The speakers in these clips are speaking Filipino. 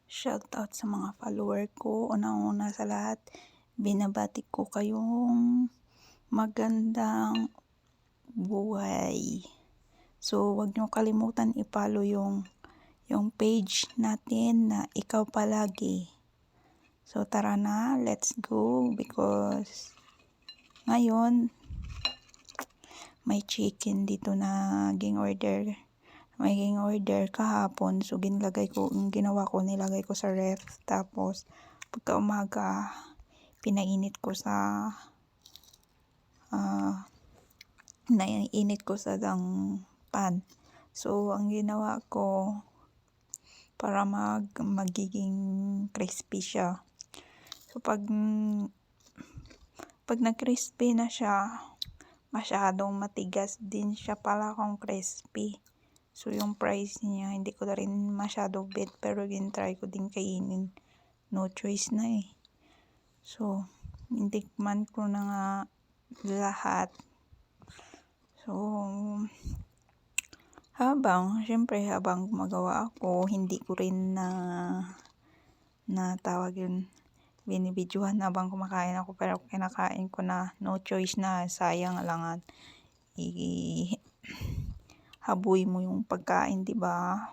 Shoutout sa mga follower ko. Unang-una sa lahat, binabati ko kayong magandang buhay. So, wag nyo kalimutan i-follow yung page natin na Ikaw Palagi. So, tara na, let's go because ngayon may chicken dito na maging order kahapon. So, ginawa ko, nilagay ko sa ref. Tapos, pagka umaga, pinainit ko naiinit ko sa pan. So, ang ginawa ko, para magiging crispy siya. So, pag nag-crispy na siya, masyadong matigas din siya pala kung crispy. So, yung price niya, hindi ko na rin masyado bet, pero try ko din kainin. No choice na eh. So, intikman ko na nga lahat. So, habang gumagawa ako, hindi ko rin tawag yun, binibidyohan habang kumakain ako, pero kinakain ko na, no choice na, sayang alangan. Haboy mo yung pagkain, di ba?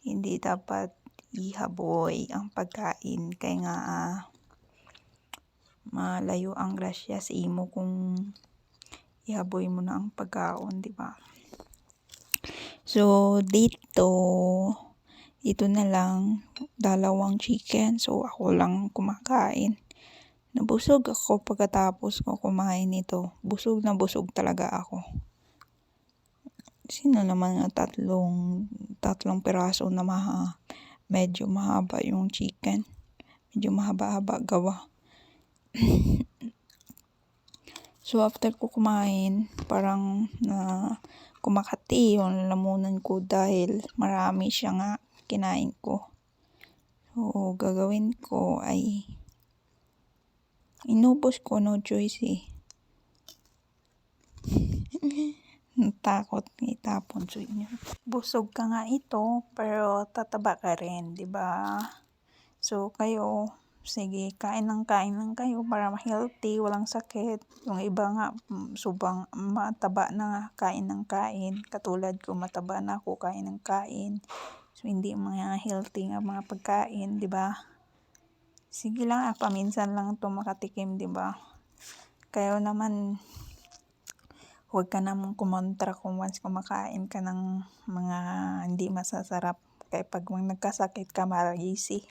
Hindi dapat ihaboy ang pagkain, kaya nga malayo ang grasya sa imo kung ihaboy mo na ang pagkaon, di ba? So, dito na lang, 2 chicken. So, ako lang kumakain. Nabusog ako pagkatapos ko kumain nito. Busog na busog talaga ako. Sino naman nga tatlong piraso na medyo mahaba yung chicken. Medyo mahaba-haba gawa. So, after ko kumain, parang kumakati yung lamunan ko dahil marami siya nga kinain ko. So, gagawin ko ay inubos ko, no choice eh. Natakot itapon. So, busog ka nga ito, pero tataba ka rin, di ba? So, kayo, sige, kain lang kayo para ma-healthy, walang sakit. Yung iba nga, subang mataba na nga, kain ng kain. Katulad ko, mataba na ako, kain ng kain. So, hindi mga healthy nga mga pagkain, di ba? Sige lang, paminsan lang ito makatikim, di ba? Kayo naman, huwag ka namang kumontra kung once kumakain ka ng mga hindi masasarap. Kaya pag nagkasakit ka, maragisi.